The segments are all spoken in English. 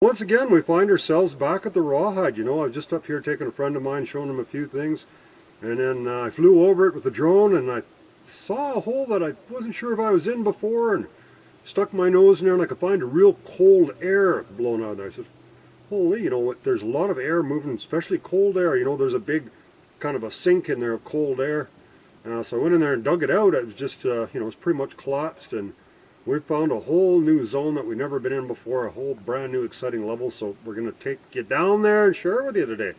Once again, we find ourselves back at the Rawhide. You know, I was just up here taking a friend of mine, showing him a few things, and then I flew over it with the drone, and I saw a hole that I wasn't sure if I was in before, and stuck my nose in there, and I could find a real cold air blowing out of there. I said, holy, you know what, there's a lot of air moving, especially cold air. You know, there's a big kind of a sink in there of cold air. So I went in there and dug it out. It was just, you know, it's pretty much collapsed, and we found a whole new zone that we've never been in before, a whole brand new exciting level. So we're going to take you down there and share it with you today.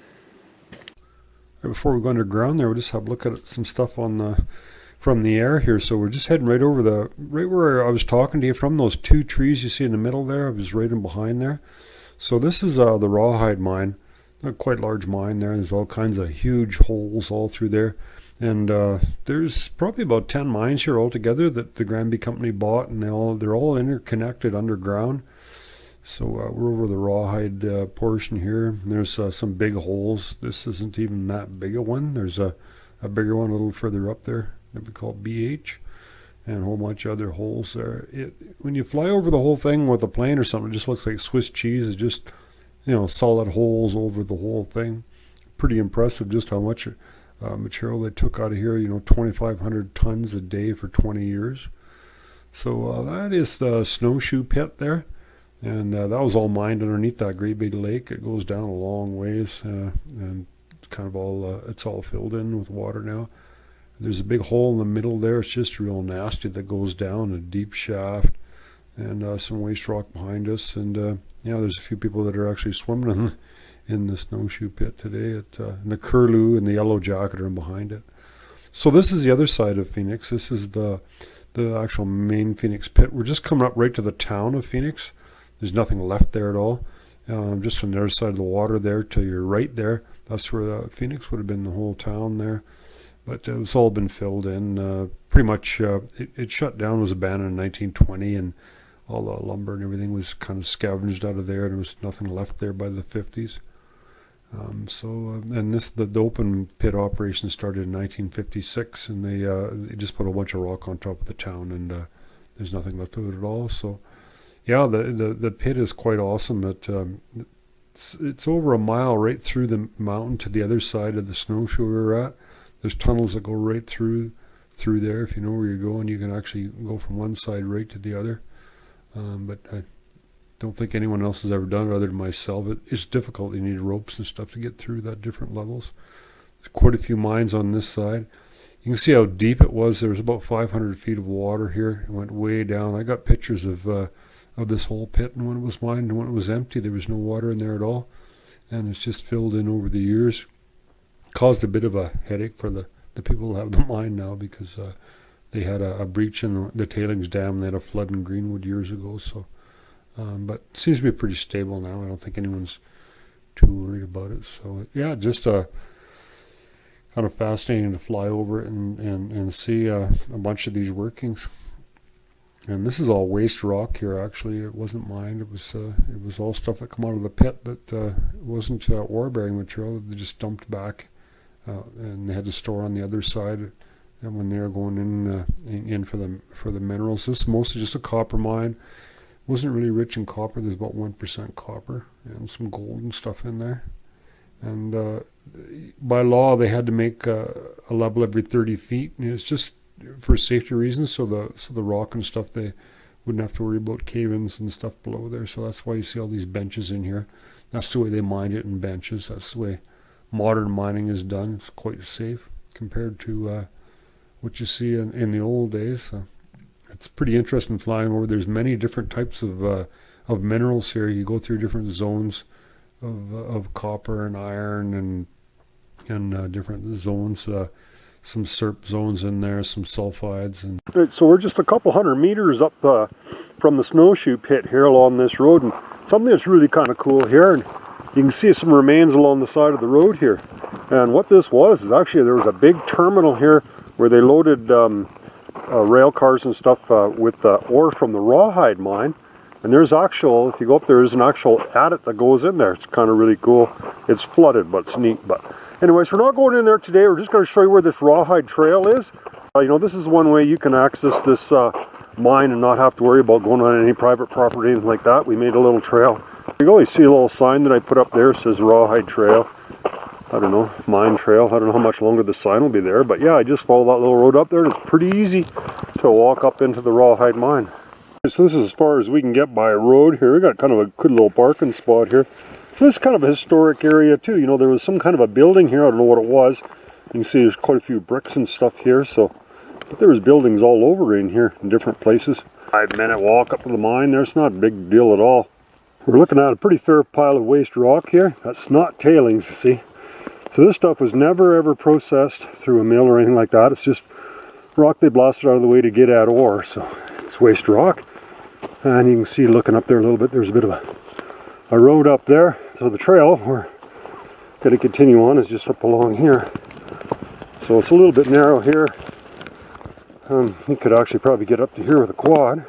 Right before we go underground there, we'll just have a look at some stuff on the from the air here. So we're just heading right over right where I was talking to you from, those two trees you see in the middle there. I was right in behind there. So this is the Rawhide Mine, a quite large mine there. There's all kinds of huge holes all through there. And there's probably about 10 mines here altogether that the Granby company bought, and they're all interconnected underground. So we're over the Rawhide portion here. There's some big holes. This isn't even that big a one. There's a bigger one a little further up there that we call BH, and a whole bunch of other holes there. When you fly over the whole thing with a plane or something, it just looks like Swiss cheese. It's just, you know, solid holes over the whole thing. Pretty impressive just how much material they took out of here. You know, 2,500 tons a day for 20 years. So that is the snowshoe pit there, and that was all mined underneath that great big lake. It goes down a long ways, and it's kind of all it's all filled in with water now. There's a big hole in the middle there. It's just real nasty, that goes down a deep shaft, and some waste rock behind us. And yeah, there's a few people that are actually swimming in the snowshoe pit today. And the curlew and the yellow jacket are behind it. So this is the other side of Phoenix. This is the actual main Phoenix pit. We're just coming up right to the town of Phoenix. There's nothing left there at all. Just from the other side of the water there to your right there, that's where Phoenix would have been, the whole town there. But it's all been filled in. Pretty much it shut down, was abandoned in 1920, and all the lumber and everything was kind of scavenged out of there, and there was nothing left there by the 50s. And the open pit operation started in 1956, and they just put a bunch of rock on top of the town, and there's nothing left of it at all. So yeah, the pit is quite awesome. It's over a mile right through the mountain to the other side of the snowshoe we're at. There's tunnels that go right through there. If you know where you're going, you can actually go from one side right to the other. But I don't think anyone else has ever done it other than myself. It's difficult. You need ropes and stuff to get through that different levels. There's quite a few mines on this side. You can see how deep it was. There was about 500 feet of water here. It went way down. I got pictures of this whole pit, and when it was mined and when it was empty, there was no water in there at all. And it's just filled in over the years. Caused a bit of a headache for the people who have the mine now, because they had a breach in the tailings dam. They had a flood in Greenwood years ago. So, but it seems to be pretty stable now. I don't think anyone's too worried about it. So yeah, just kind of fascinating to fly over it and see a bunch of these workings. And this is all waste rock here. Actually, it wasn't mined. It was all stuff that come out of the pit that wasn't ore-bearing material. They just dumped back. And they had to store on the other side, and when they were going in for the minerals. This is mostly just a copper mine. It wasn't really rich in copper. There's about 1% copper and some gold and stuff in there. And by law, they had to make a level every 30 feet. And it's just for safety reasons, so the rock and stuff, they wouldn't have to worry about cave-ins and stuff below there. So that's why you see all these benches in here. That's the way they mined it, in benches. That's the way modern mining is done. It's quite safe compared to what you see in the old days. It's pretty interesting flying over. There's many different types of minerals here. You go through different zones of copper and iron and different zones. Some SERP zones in there, some sulfides. Right, so we're just a couple hundred meters up from the snowshoe pit here along this road, and something that's really kind of cool here, and you can see some remains along the side of the road here. And what this was is actually there was a big terminal here where they loaded rail cars and stuff with ore from the Rawhide Mine. And there's actual, if you go up there, there's an actual adit that goes in there. It's kind of really cool. It's flooded, but it's neat. But anyways, we're not going in there today. We're just going to show you where this Rawhide Trail is. You know, this is one way you can access this mine and not have to worry about going on any private property or anything like that. We made a little trail You only see a little sign that I put up there. It says Rawhide Trail. I don't know, Mine Trail. I don't know how much longer the sign will be there. But yeah, I just follow that little road up there. And it's pretty easy to walk up into the Rawhide Mine. So this is as far as we can get by road here. We got kind of a good little parking spot here. So this is kind of a historic area too. You know, there was some kind of a building here. I don't know what it was. You can see there's quite a few bricks and stuff here. So, but there was buildings all over in here in different places. 5-minute walk up to the mine there. It's not a big deal at all. We're looking at a pretty fair pile of waste rock here. That's not tailings, see. So this stuff was never ever processed through a mill or anything like that. It's just rock they blasted out of the way to get at ore. So it's waste rock. And you can see looking up there a little bit, there's a bit of a road up there. So the trail we're going to continue on is just up along here. So it's a little bit narrow here. You could actually probably get up to here with a quad.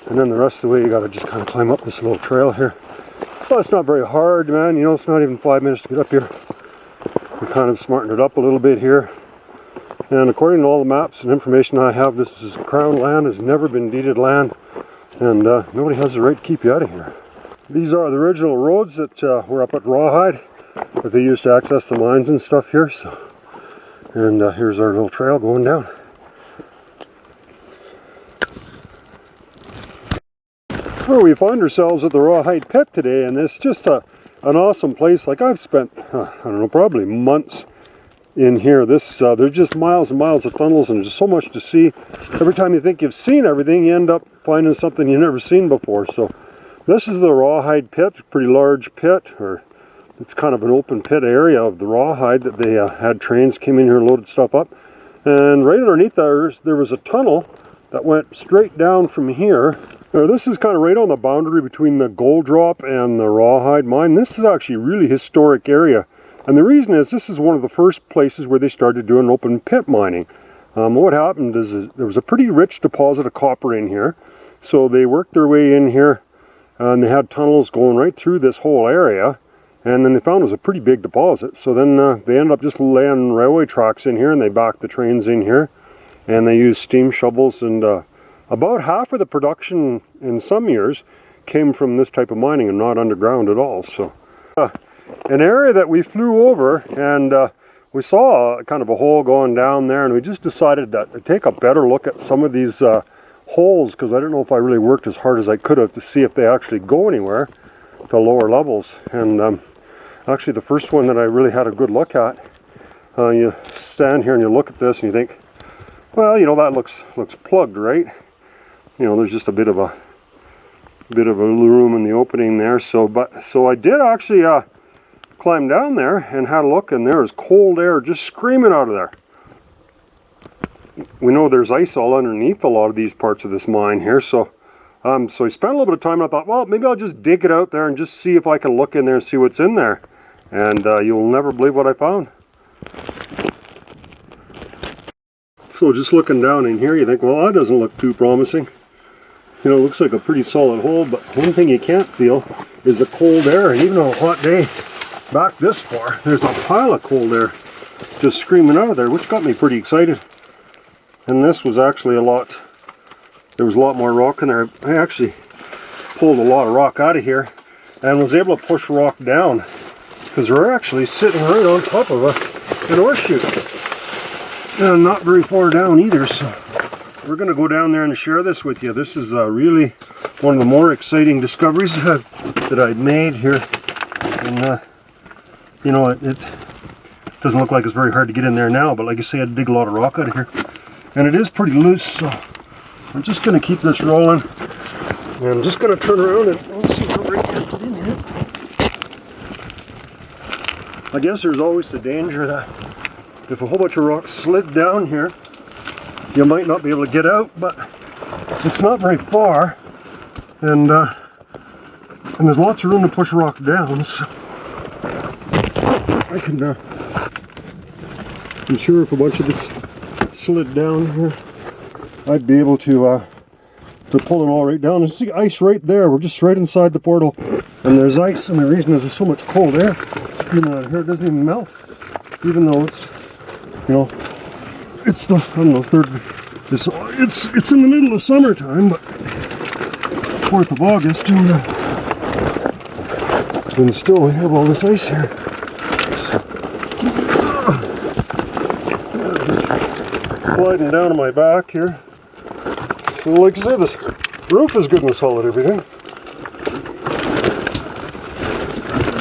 And then the rest of the way you got to just kind of climb up this little trail here. Well, it's not very hard, man. You know, it's not even 5 minutes to get up here. We kind of smartened it up a little bit here. And according to all the maps and information I have, this is crown land, has never been deeded land. And nobody has the right to keep you out of here. These are the original roads that were up at Rawhide, that they used to access the mines and stuff here. So, and here's our little trail going down. Well, we find ourselves at the Rawhide pit today, and it's just an awesome place. Like I've spent, I don't know, probably months in here. There's just miles and miles of tunnels, and there's so much to see. Every time you think you've seen everything, you end up finding something you've never seen before. So this is the Rawhide pit, pretty large pit, or it's kind of an open pit area of the Rawhide that they had trains came in here and loaded stuff up. And right underneath there was a tunnel that went straight down from here. Now, this is kind of right on the boundary between the Gold Drop and the Rawhide Mine. This is actually a really historic area. And the reason is this is one of the first places where they started doing open pit mining. What happened is there was a pretty rich deposit of copper in here. So they worked their way in here and they had tunnels going right through this whole area. And then they found it was a pretty big deposit. So then they ended up just laying railway tracks in here and they backed the trains in here. And they used steam shovels, and about half of the production in some years came from this type of mining and not underground at all. So an area that we flew over, and we saw kind of a hole going down there, and we just decided to take a better look at some of these holes, because I don't know if I really worked as hard as I could have to see if they actually go anywhere to lower levels. And actually the first one that I really had a good look at, you stand here and you look at this and you think, well, you know, that looks plugged, right? You know, there's just a bit of a room in the opening there. So I did actually climb down there and had a look, and there is cold air just screaming out of there. We know there's ice all underneath a lot of these parts of this mine here. So I spent a little bit of time, and I thought, well, maybe I'll just dig it out there and just see if I can look in there and see what's in there. And you'll never believe what I found. So just looking down in here, you think, well, that doesn't look too promising. You know, it looks like a pretty solid hole, but one thing you can't feel is the cold air. And even on a hot day, back this far, there's a pile of cold air just screaming out of there, which got me pretty excited. And this was actually there was a lot more rock in there. I actually pulled a lot of rock out of here and was able to push rock down, because we're actually sitting right on top of an ore chute. And not very far down either, so we're going to go down there and share this with you. This is really one of the more exciting discoveries that I've made here. And you know, it doesn't look like it's very hard to get in there now, but like I say, I had to dig a lot of rock out of here. And it is pretty loose, so I'm just going to keep this rolling. And I'm just going to turn around and let's see how I can get in here. I guess there's always the danger that if a whole bunch of rocks slid down here, you might not be able to get out, but it's not very far, and there's lots of room to push rock down, so I can, I'm sure if a bunch of this slid down here, I'd be able to pull it all right down. And see ice right there, we're just right inside the portal, and there's ice, and the reason is there's so much cold air, you know, here it doesn't even melt, even though it's, you know, it's the, I don't know, it's in the middle of summertime, but 4th of August, and And still we have all this ice here. Just sliding down on my back here. So like I said, this roof is good and solid, everything.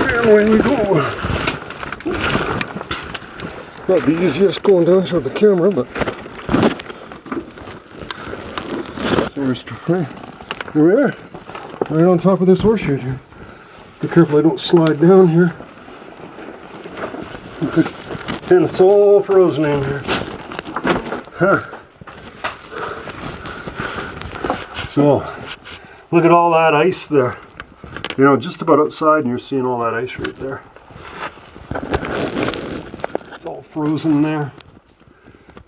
And away we go. Not the easiest going down here with the camera, but here we are, right on top of this horseshoe here. Be careful I don't slide down here. And it's all frozen in here. Huh. So, look at all that ice there. You know, just about outside, and you're seeing all that ice right there. It's all frozen there.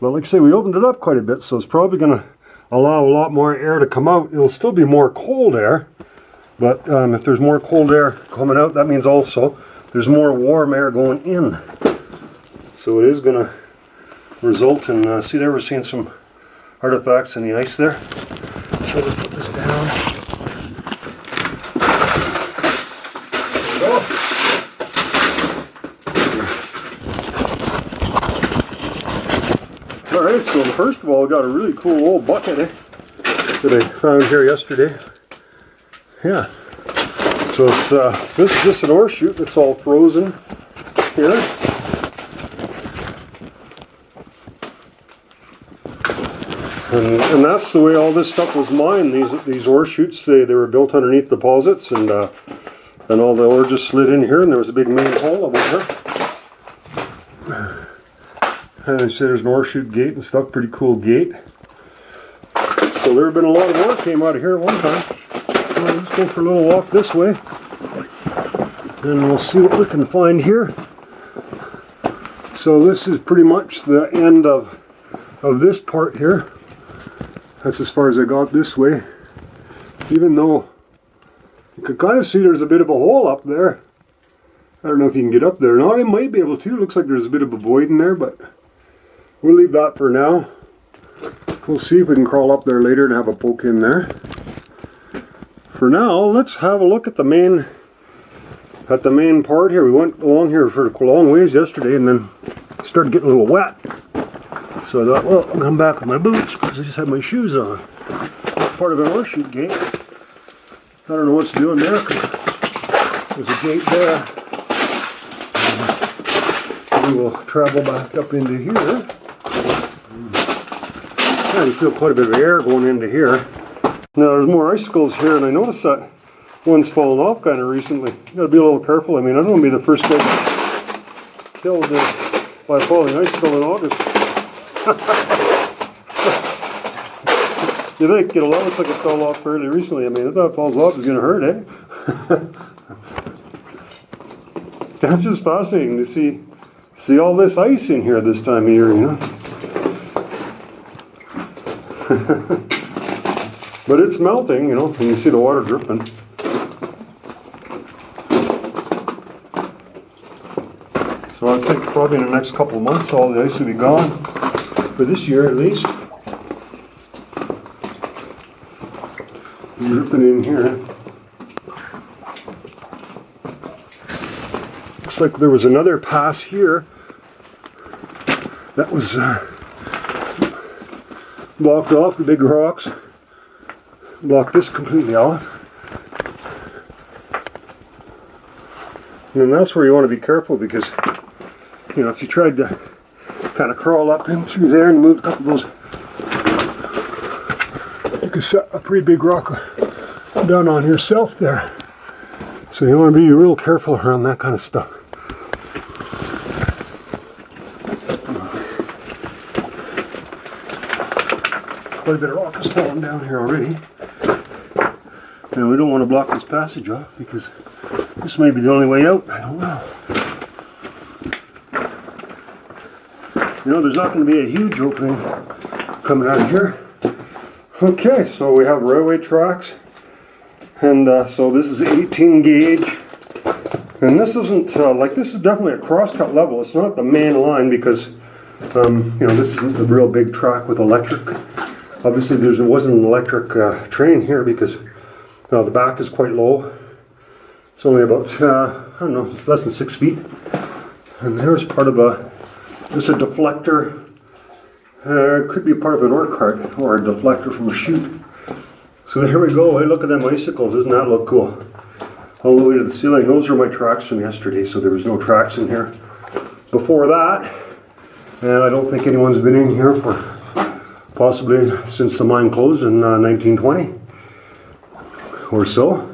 But like I say, we opened it up quite a bit, so it's probably going to allow a lot more air to come out. It'll still be more cold air, but if there's more cold air coming out, that means also there's more warm air going in. So it is going to result in, see there, we're seeing some artifacts in the ice there. So let's put this down. There we go. Alright, so first of all, I got a really cool old bucket that I found here yesterday. Yeah. So it's this is just an ore chute that's all frozen here. And that's the way all this stuff was mined. These ore chutes, they were built underneath deposits, and all the ore just slid in here, and there was a big main hole over here. And I said there's an ore chute gate and stuff, pretty cool gate. So there have been a lot of ore came out of here at one time. So let's go for a little walk this way, and we'll see what we can find here. So this is pretty much the end of this part here. That's as far as I got this way. Even though you can kind of see there's a bit of a hole up there. I don't know if you can get up there. Now I might be able to. Looks like there's a bit of a void in there, but we'll leave that for now. We'll see if we can crawl up there later and have a poke in there. For now, let's have a look at the main part here. We went along here for a long ways yesterday, and then started getting a little wet. So I thought, well, I'll come back with my boots because I just had my shoes on. Part of an ore chute gate. I don't know what's doing there. There's a gate there. And we'll travel back up into here. Yeah, you feel quite a bit of air going into here. Now there's more icicles here, and I noticed that one's fallen off kind of recently. You gotta be a little careful. I mean, I don't want to be the first guy killed by a falling icicle in August. You think, you know, that looks like it fell off fairly recently. I mean, if that falls off, it's going to hurt, eh? That's just fascinating to see all this ice in here this time of year, you know. But it's melting, you know, and you see the water dripping. So I think probably in the next couple of months all the ice will be gone. For this year at least. Dripping in here. Looks like there was another pass here that was blocked off. The big rocks blocked this completely off. And that's where you want to be careful, because you know, if you tried to kind of crawl up in through there and move a couple of those, you could set a pretty big rock down on yourself there. So you want to be real careful around that kind of stuff. Quite a bit of rock is falling down here already. Now we don't want to block this passage off, because this may be the only way out. I don't know. You know, there's not going to be a huge opening coming out of here. Okay, so we have railway tracks, and so this is 18 gauge, and this isn't like, this is definitely a crosscut level. It's not the main line, because you know, this isn't a real big track with electric. Obviously there wasn't an electric train here, because the back is quite low. It's only about, I don't know, less than 6 feet. And there's part of this is a deflector. It could be part of an ore cart or a deflector from a chute. So there we go. Hey, look at them icicles. Doesn't that look cool? All the way to the ceiling. Those are my tracks from yesterday, so there was no tracks in here before that. And I don't think anyone's been in here for possibly since the mine closed in 1920 or so.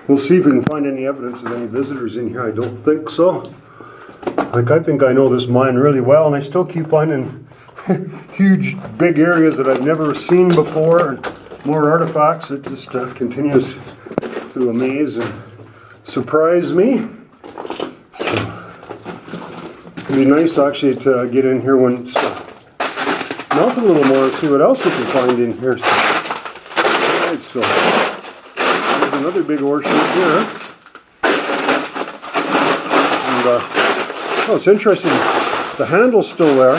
We'll see if we can find any evidence of any visitors in here. I don't think so. Like, I think I know this mine really well, and I still keep finding huge, big areas that I've never seen before, and more artifacts. It just continues to amaze and surprise me. So, it'd be nice actually to get in here when it's melted a little more and see what else we can find in here. So, alright, so there's another big ore chute here. And oh, it's interesting. The handle's still there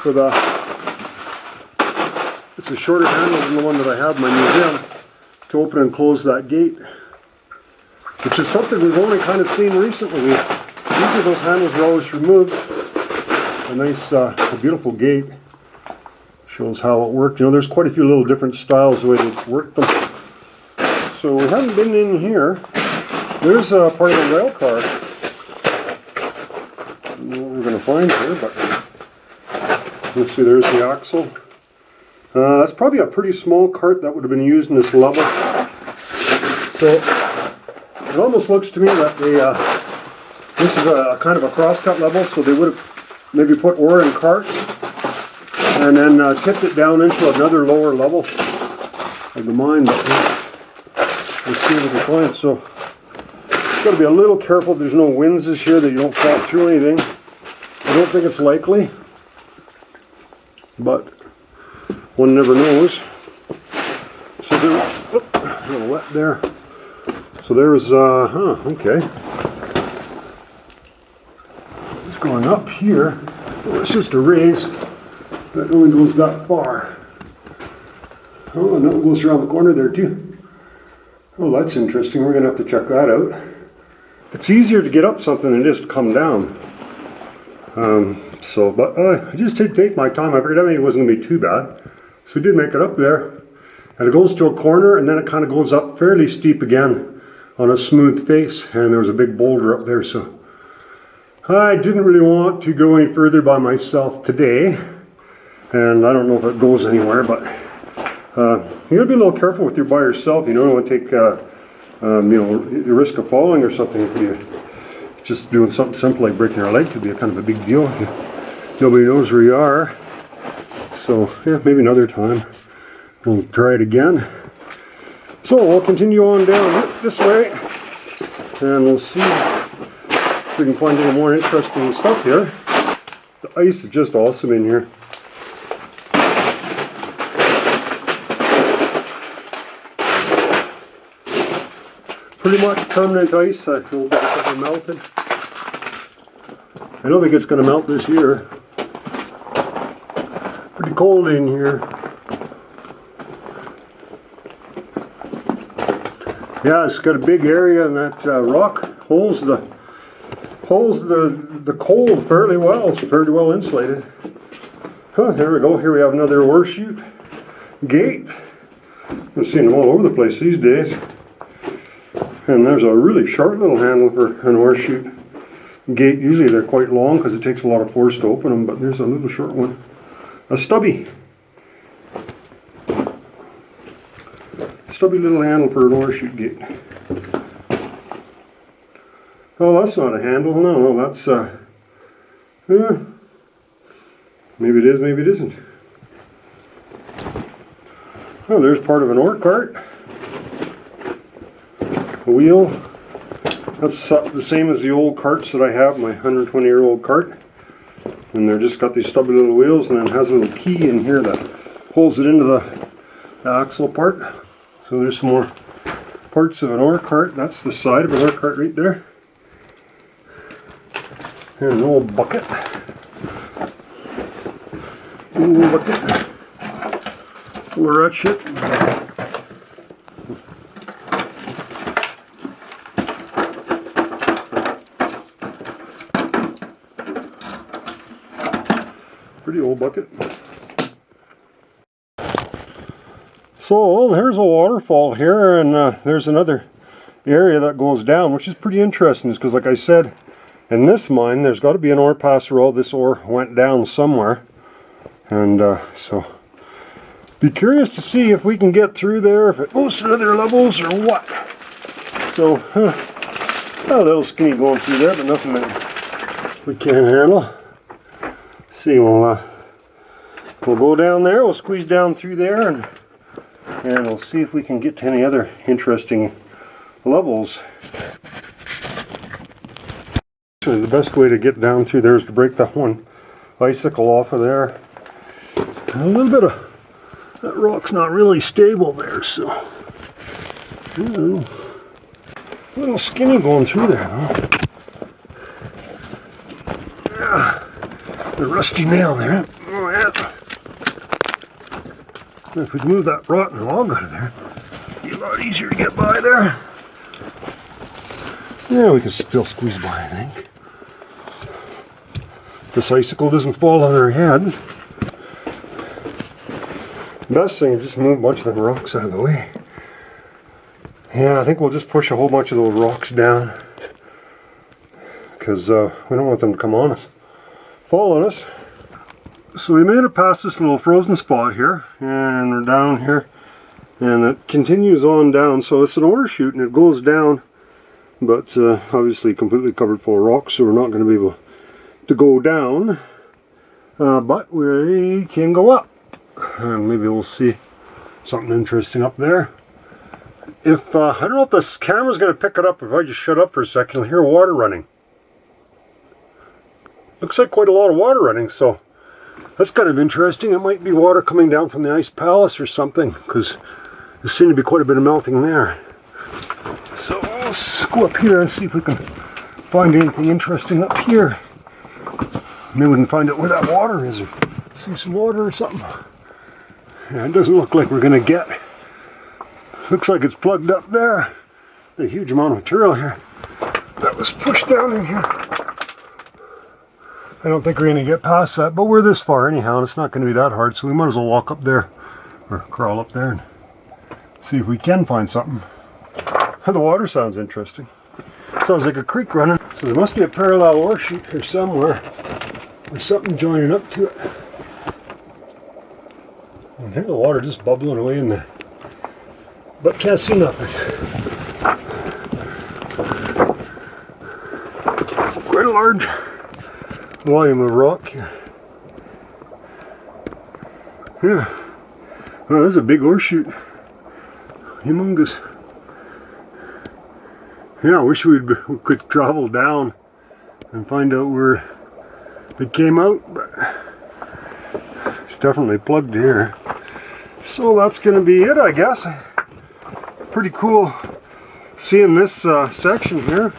for the. It's a shorter handle than the one that I have in my museum to open and close that gate, which is something we've only kind of seen recently. Usually those handles are always removed. A nice, a beautiful gate. Shows how it worked. You know, there's quite a few little different styles the way they worked them. So we haven't been in here. There's a part of a rail car. I don't know what we're going to find here, but let's see, there's the axle. That's probably a pretty small cart that would have been used in this level. So it almost looks to me that they, this is a kind of a crosscut level, so they would have maybe put ore in carts and then tipped it down into another lower level of the mine. But we'll see what we can find. So got to be a little careful. There's no winds this year that you don't fall through anything. I don't think it's likely, but one never knows. So there's a little wet there. So there's okay. It's going up here. Oh, it's just a raise that only goes that far. Oh, and that goes around the corner there too. Oh, that's interesting. We're going to have to check that out. It's easier to get up something than just to come down. But I just did take my time. I figured it wasn't going to be too bad. So we did make it up there. And it goes to a corner, and then it kind of goes up fairly steep again on a smooth face. And there was a big boulder up there, so I didn't really want to go any further by myself today. And I don't know if it goes anywhere, but you gotta be a little careful with you by yourself. You don't want to take you know, the risk of falling or something. If you're just doing something simple like breaking your leg could be a kind of a big deal. Nobody knows where you are. So yeah, maybe another time we'll try it again. So we'll continue on down this way, and we'll see if we can find any more interesting stuff here. The ice is just awesome in here. Pretty much permanent ice. I don't think it's ever melted. I don't think it's going to melt this year. Pretty cold in here. Yeah, it's got a big area, and that rock holds the cold fairly well. It's fairly well insulated. Huh, there we go. Here we have another ore chute gate. I've seen them all over the place these days. And there's a really short little handle for an ore chute gate. Usually they're quite long because it takes a lot of force to open them, but there's a little short one. A stubby little handle for an ore chute gate. Oh, that's not a handle. No, that's maybe it is, maybe it isn't. Oh, there's part of an ore cart. A wheel. That's the same as the old carts that I have, my 120-year-old cart. And they're just got these stubby little wheels, and then it has a little key in here that holds it into the axle part. So there's some more parts of an ore cart. That's the side of an ore cart right there. And an old bucket. Full of that shit. pretty old bucket. So there's a waterfall here, and there's another area that goes down, which is pretty interesting, because like I said, in this mine there's got to be an ore passer. All this ore went down somewhere, and so be curious to see if we can get through there, if it goes to other levels or what. So a little skinny going through there, but nothing that we can't handle. See, we'll go down there, we'll squeeze down through there, and we'll see if we can get to any other interesting levels. So the best way to get down through there is to break that one icicle off of there. And a little bit of that rock's not really stable there, so a little skinny going through there, huh? Yeah, the rusty nail there. Oh yeah. If we move that rotten log out of there, it'd be a lot easier to get by there. Yeah, we can still squeeze by, I think. This icicle doesn't fall on our heads. Best thing is just move a bunch of the rocks out of the way. Yeah, I think we'll just push a whole bunch of those rocks down, because we don't want them to come on us, fall on us. So we made it past this little frozen spot here, and we're down here, and it continues on down. So it's an ore chute, and it goes down, but obviously completely covered full of rocks, so we're not going to be able to go down, but we can go up, and maybe we'll see something interesting up there. If I don't know if this camera's going to pick it up. If I just shut up for a second, you'll hear water running. Looks like quite a lot of water running, so that's kind of interesting. It might be water coming down from the ice palace or something, because there seems to be quite a bit of melting there. So let's go up here and see if we can find anything interesting up here. Maybe we can find out where that water is, or see some water or something. Yeah, it doesn't look like we're going to get. Looks like it's plugged up there. A huge amount of material here that was pushed down in here. I don't think we're going to get past that, but we're this far anyhow, and it's not going to be that hard, so we might as well walk up there, or crawl up there, and see if we can find something. The water sounds interesting. Sounds like a creek running, so there must be a parallel ore chute here somewhere, or something joining up to it. I hear the water just bubbling away in there, but can't see nothing. Quite a large volume of rock here. Yeah. Well, there's a big ore chute. Humongous. Yeah, I wish we could travel down and find out where it came out, but it's definitely plugged here. So that's going to be it, I guess. Pretty cool seeing this section here.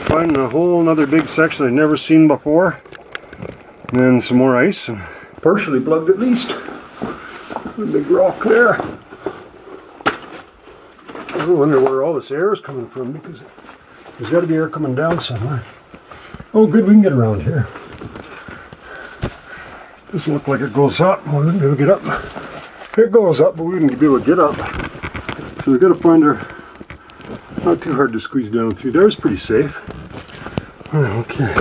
Finding a whole another big section I've never seen before. And then some more ice, and partially plugged at least. A big rock there. I wonder where all this air is coming from, because there's got to be air coming down somewhere. Oh good, we can get around here. Doesn't look like it goes up. We wouldn't be able to get up. It goes up, but we wouldn't be able to get up. So we've got to find our... Not too hard to squeeze down through there. It's pretty safe. Okay.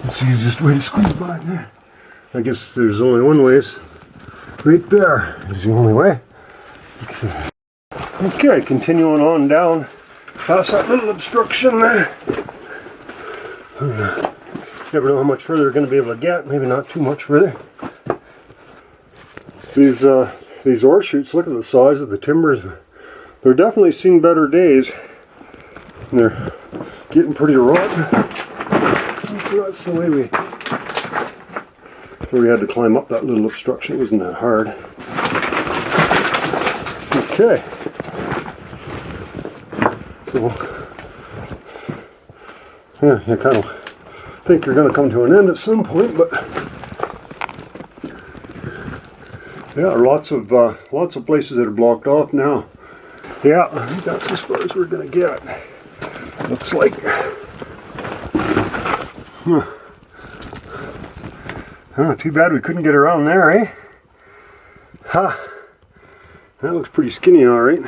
That's the easiest way to squeeze by there. I guess there's only one way. It's right there is the only way. Okay. Okay, continuing on down past that little obstruction there. Never know how much further we're going to be able to get. Maybe not too much further. These ore chutes, look at the size of the timbers. They're definitely seen better days. And they're getting pretty rotten. So that's the way we had to climb up that little obstruction. It wasn't that hard. Okay. So, yeah, you kind of think you're going to come to an end at some point, but yeah, lots of places that are blocked off now. Yeah, I think that's as far as we're going to get. Looks like. Oh, too bad we couldn't get around there, eh? Ha! That looks pretty skinny, all right.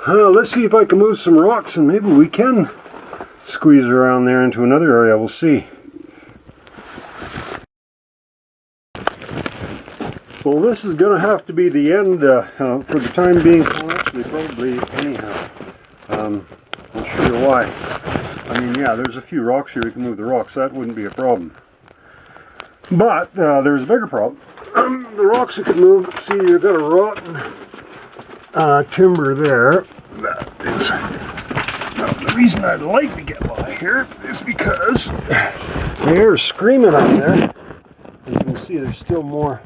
Let's see if I can move some rocks and maybe we can squeeze around there into another area. We'll see. So this is going to have to be the end for the time being. Well, actually, probably anyhow. Not sure why. I mean, yeah, there's a few rocks here. We can move the rocks. That wouldn't be a problem. But there's a bigger problem. The rocks you could move. See, you've got a rotten timber there. That is. Now, the reason I'd like to get by here is because the air is screaming out there. And you can see there's still more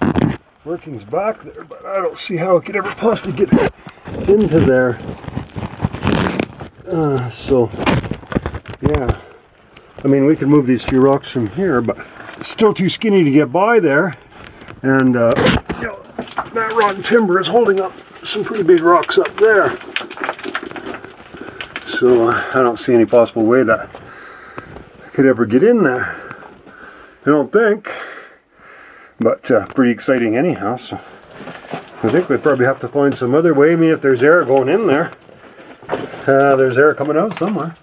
workings back there, but I don't see how it could ever possibly get into there. So, yeah. I mean, we could move these few rocks from here, but it's still too skinny to get by there. And, you know, that rotten timber is holding up some pretty big rocks up there. So, I don't see any possible way that I could ever get in there. I don't think. But pretty exciting anyhow, so I think we'd probably have to find some other way. I mean, if there's air going in there, there's air coming out somewhere.